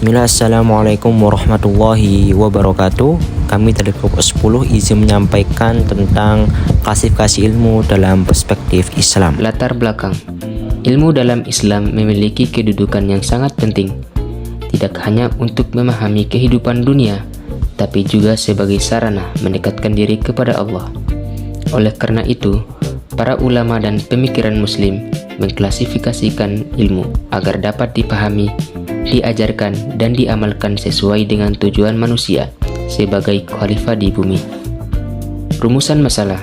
Bismillah, Assalamualaikum warahmatullahi wabarakatuh. Kami dari kelompok 10 izin menyampaikan tentang klasifikasi ilmu dalam perspektif Islam. Latar belakang. Ilmu dalam Islam memiliki kedudukan yang sangat penting, tidak hanya untuk memahami kehidupan dunia, tapi juga sebagai sarana mendekatkan diri kepada Allah. Oleh karena itu, para ulama dan pemikiran muslim mengklasifikasikan ilmu agar dapat dipahami, diajarkan, dan diamalkan sesuai dengan tujuan manusia sebagai khalifah di bumi. Rumusan masalah.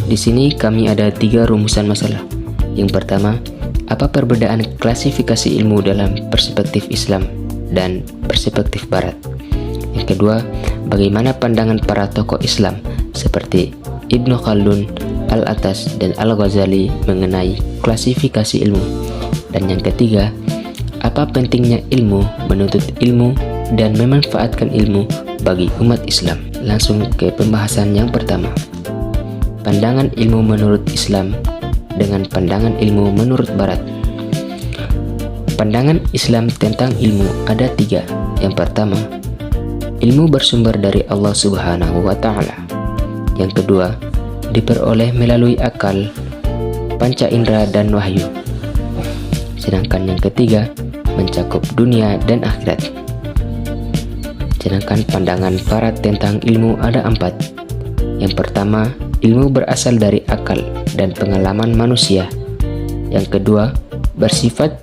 Di sini kami ada 3 rumusan masalah. Yang pertama, apa perbedaan klasifikasi ilmu dalam perspektif Islam dan perspektif Barat? Yang kedua, bagaimana pandangan para tokoh Islam seperti Ibnu Khaldun, Al-Attas, dan Al-Ghazali mengenai klasifikasi ilmu? Dan yang ketiga, apa pentingnya ilmu, menuntut ilmu, dan memanfaatkan ilmu bagi umat Islam? Langsung ke pembahasan yang pertama. Pandangan ilmu menurut Islam dengan pandangan ilmu menurut Barat. Pandangan Islam tentang ilmu ada 3. Yang pertama, ilmu bersumber dari Allah Subhanahu wa Ta'ala. Yang kedua, diperoleh melalui akal, panca indera, dan wahyu. Sedangkan yang ketiga, mencakup dunia dan akhirat. Sedangkan pandangan Barat tentang ilmu ada 4. Yang pertama, ilmu berasal dari akal dan pengalaman manusia. Yang kedua, bersifat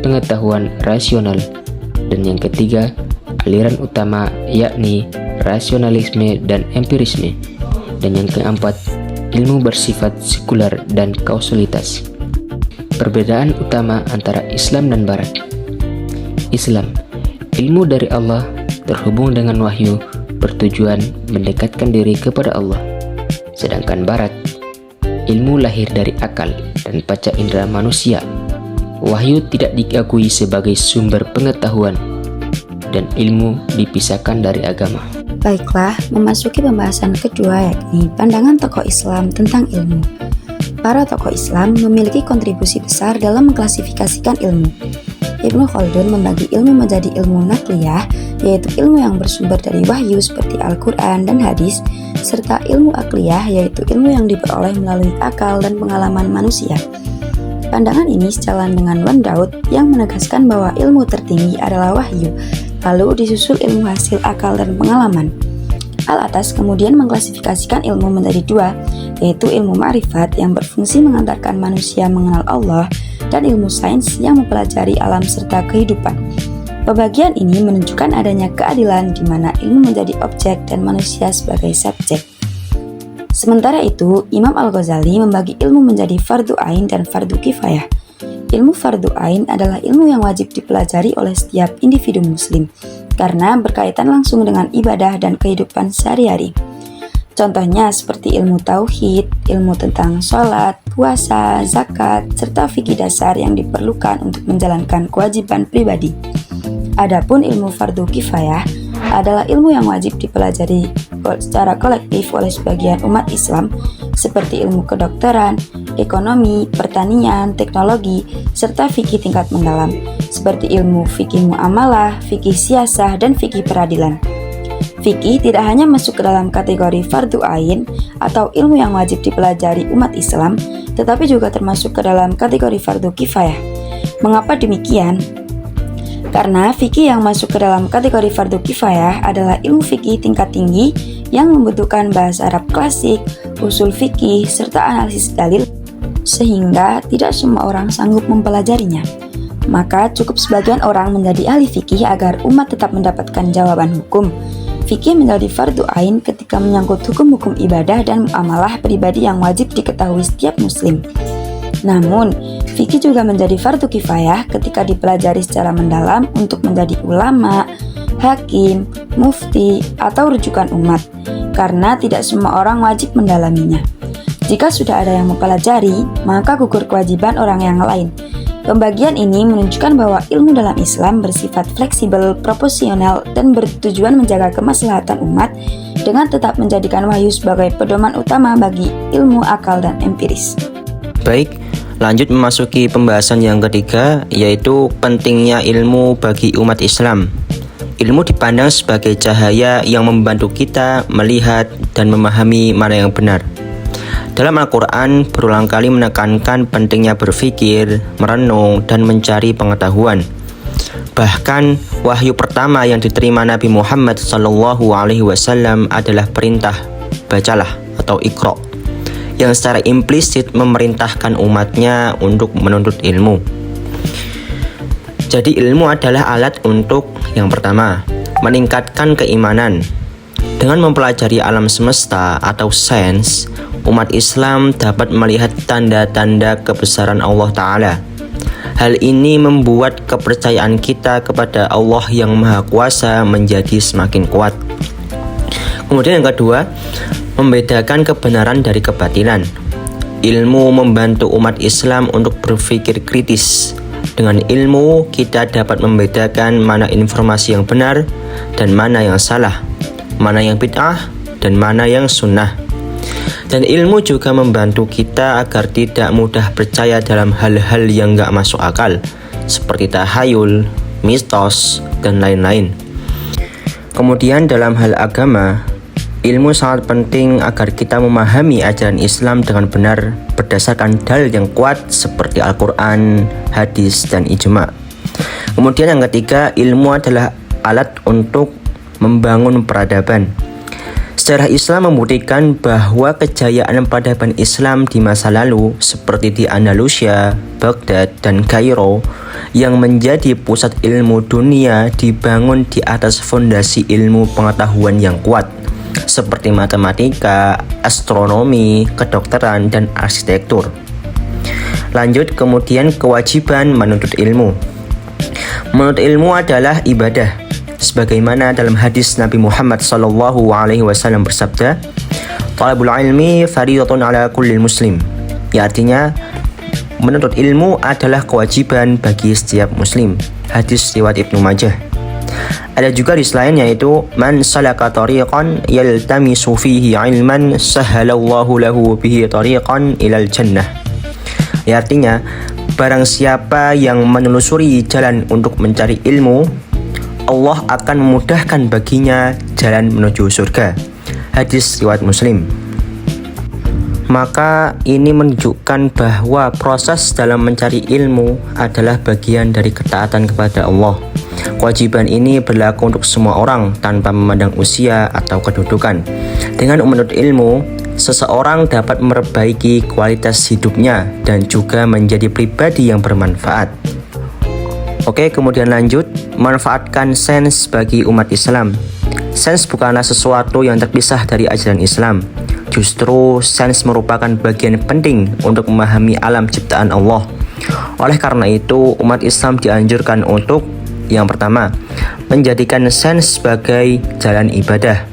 pengetahuan rasional. Dan yang ketiga, aliran utama yakni rasionalisme dan empirisme. Dan yang keempat, ilmu bersifat sekuler dan kausalitas. Perbedaan utama antara Islam dan Barat. Islam, ilmu dari Allah terhubung dengan wahyu, bertujuan mendekatkan diri kepada Allah. Sedangkan Barat, ilmu lahir dari akal dan panca indera manusia. Wahyu tidak diakui sebagai sumber pengetahuan, dan ilmu dipisahkan dari agama. Baiklah, memasuki pembahasan kedua, yakni pandangan tokoh Islam tentang ilmu. Para tokoh Islam memiliki kontribusi besar dalam mengklasifikasikan ilmu. Ibnu Khaldun membagi ilmu menjadi ilmu nakliyah, yaitu ilmu yang bersumber dari wahyu seperti Al-Quran dan hadis, serta ilmu akliyah, yaitu ilmu yang diperoleh melalui akal dan pengalaman manusia. Pandangan ini sejalan dengan Van Daud yang menegaskan bahwa ilmu tertinggi adalah wahyu, lalu disusul ilmu hasil akal dan pengalaman. Al-Attas kemudian mengklasifikasikan ilmu menjadi 2, yaitu ilmu ma'rifat yang berfungsi mengantarkan manusia mengenal Allah, dan ilmu sains yang mempelajari alam serta kehidupan. Pembagian ini menunjukkan adanya keadilan di mana ilmu menjadi objek dan manusia sebagai subjek. Sementara itu, Imam Al-Ghazali membagi ilmu menjadi fardu ain dan fardu kifayah. Ilmu fardu ain adalah ilmu yang wajib dipelajari oleh setiap individu muslim karena berkaitan langsung dengan ibadah dan kehidupan sehari-hari. Contohnya seperti ilmu tauhid, ilmu tentang sholat, puasa, zakat, serta fikih dasar yang diperlukan untuk menjalankan kewajiban pribadi. Adapun ilmu fardu kifayah adalah ilmu yang wajib dipelajari secara kolektif oleh sebagian umat Islam seperti ilmu kedokteran, ekonomi, pertanian, teknologi, serta fikih tingkat mendalam seperti ilmu fikih muamalah, fikih siasah, dan fikih peradilan. Fikih tidak hanya masuk ke dalam kategori fardu ain atau ilmu yang wajib dipelajari umat Islam, tetapi juga termasuk ke dalam kategori fardu kifayah. Mengapa demikian? Karena fikih yang masuk ke dalam kategori fardu kifayah adalah ilmu fikih tingkat tinggi yang membutuhkan bahasa Arab klasik, usul fikih, serta analisis dalil, sehingga tidak semua orang sanggup mempelajarinya. Maka cukup sebagian orang menjadi ahli fikih agar umat tetap mendapatkan jawaban hukum. Fikih menjadi fardu ain ketika menyangkut hukum-hukum ibadah dan muamalah pribadi yang wajib diketahui setiap muslim. Namun, fikih juga menjadi fardu kifayah ketika dipelajari secara mendalam untuk menjadi ulama, hakim, mufti, atau rujukan umat, karena tidak semua orang wajib mendalaminya. Jika sudah ada yang mempelajari, maka gugur kewajiban orang yang lain. Pembagian ini menunjukkan bahwa ilmu dalam Islam bersifat fleksibel, proporsional, dan bertujuan menjaga kemaslahatan umat dengan tetap menjadikan wahyu sebagai pedoman utama bagi ilmu akal dan empiris. Baik, lanjut memasuki pembahasan yang ketiga, yaitu pentingnya ilmu bagi umat Islam. Ilmu dipandang sebagai cahaya yang membantu kita melihat dan memahami mana yang benar. Dalam Al-Quran berulang kali menekankan pentingnya berpikir, merenung, dan mencari pengetahuan. Bahkan wahyu pertama yang diterima Nabi Muhammad SAW adalah perintah bacalah atau Iqra, yang secara implisit memerintahkan umatnya untuk menuntut ilmu. Jadi ilmu adalah alat untuk yang pertama, meningkatkan keimanan. Dengan mempelajari alam semesta atau sains, umat Islam dapat melihat tanda-tanda kebesaran Allah Ta'ala. Hal ini membuat kepercayaan kita kepada Allah yang Maha Kuasa menjadi semakin kuat. Kemudian yang kedua, membedakan kebenaran dari kebatilan. Ilmu membantu umat Islam untuk berpikir kritis. Dengan ilmu, kita dapat membedakan mana informasi yang benar dan mana yang salah, mana yang bid'ah dan mana yang sunnah. Dan ilmu juga membantu kita agar tidak mudah percaya dalam hal-hal yang gak masuk akal, seperti tahayul, mitos, dan lain-lain. Kemudian dalam hal agama, ilmu sangat penting agar kita memahami ajaran Islam dengan benar berdasarkan dalil yang kuat seperti Al-Quran, hadis, dan ijma'. Kemudian yang ketiga, ilmu adalah alat untuk membangun peradaban. Sejarah Islam membuktikan bahwa kejayaan peradaban Islam di masa lalu seperti di Andalusia, Baghdad, dan Kairo yang menjadi pusat ilmu dunia dibangun di atas fondasi ilmu pengetahuan yang kuat seperti matematika, astronomi, kedokteran, dan arsitektur. Lanjut, kemudian kewajiban menuntut ilmu. Menuntut ilmu adalah ibadah. Sebagaimana dalam hadis Nabi Muhammad SAW bersabda, "Talabul ilmi fardhatun ala kulli muslim." Ya, artinya menuntut ilmu adalah kewajiban bagi setiap muslim. Hadis riwayat Ibnu Majah. Ada juga hadis lain yaitu, "Man salaka tariqan yaltamisu fihi ilman sahhalallahu lahu bihi tariqan ilal jannah." Ya, artinya barang siapa yang menelusuri jalan untuk mencari ilmu, Allah akan memudahkan baginya jalan menuju surga. Hadis riwayat Muslim. Maka ini menunjukkan bahwa proses dalam mencari ilmu adalah bagian dari ketaatan kepada Allah. Kewajiban ini berlaku untuk semua orang tanpa memandang usia atau kedudukan. Dengan menuntut ilmu, seseorang dapat memperbaiki kualitas hidupnya dan juga menjadi pribadi yang bermanfaat. Oke, kemudian lanjut, manfaatkan sains bagi umat Islam. Sains bukanlah sesuatu yang terpisah dari ajaran Islam. Justru sains merupakan bagian penting untuk memahami alam ciptaan Allah. Oleh karena itu, umat Islam dianjurkan untuk yang pertama, menjadikan sains sebagai jalan ibadah,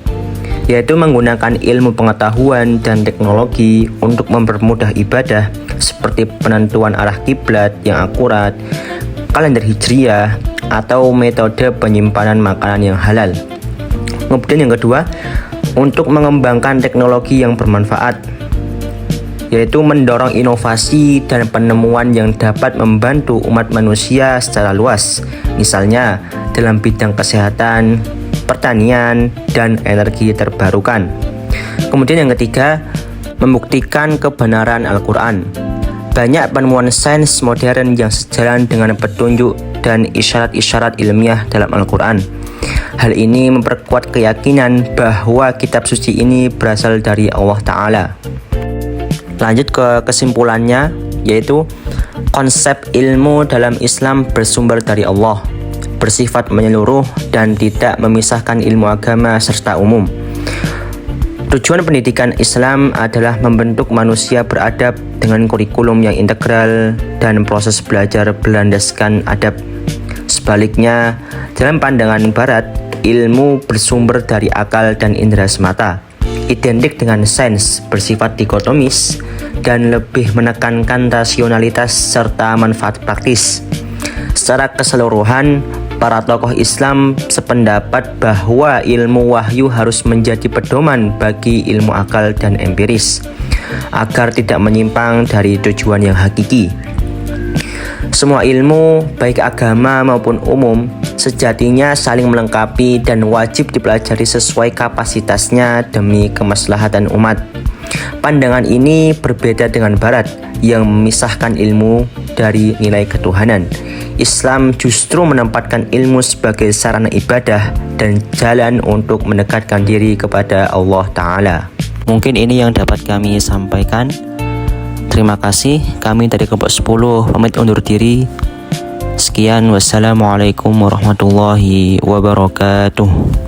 yaitu menggunakan ilmu pengetahuan dan teknologi untuk mempermudah ibadah seperti penentuan arah kiblat yang akurat, kalender hijriah, atau metode penyimpanan makanan yang halal. Kemudian yang kedua, untuk mengembangkan teknologi yang bermanfaat, yaitu mendorong inovasi dan penemuan yang dapat membantu umat manusia secara luas, misalnya dalam bidang kesehatan, pertanian, dan energi terbarukan. Kemudian yang ketiga, membuktikan kebenaran Al-Quran. Banyak penemuan sains modern yang sejalan dengan petunjuk dan isyarat-isyarat ilmiah dalam Al-Quran. Hal ini memperkuat keyakinan bahwa kitab suci ini berasal dari Allah Ta'ala. Lanjut ke kesimpulannya, yaitu konsep ilmu dalam Islam bersumber dari Allah, bersifat menyeluruh dan tidak memisahkan ilmu agama serta umum. Tujuan pendidikan Islam adalah membentuk manusia beradab dengan kurikulum yang integral dan proses belajar berlandaskan adab. Sebaliknya, dalam pandangan Barat, ilmu bersumber dari akal dan indera semata, identik dengan sains bersifat dikotomis dan lebih menekankan rasionalitas serta manfaat praktis. Secara keseluruhan, para tokoh Islam sependapat bahwa ilmu wahyu harus menjadi pedoman bagi ilmu akal dan empiris, agar tidak menyimpang dari tujuan yang hakiki. Semua ilmu, baik agama maupun umum, Sejatinya saling melengkapi dan wajib dipelajari sesuai kapasitasnya demi kemaslahatan umat. Pandangan ini berbeda dengan Barat yang memisahkan ilmu dari nilai ketuhanan. Islam justru menempatkan ilmu sebagai sarana ibadah dan jalan untuk mendekatkan diri kepada Allah Ta'ala. Mungkin ini yang dapat kami sampaikan. Terima kasih. Kami dari kelompok 10 pamit undur diri. Sekian, wassalamualaikum warahmatullahi wabarakatuh.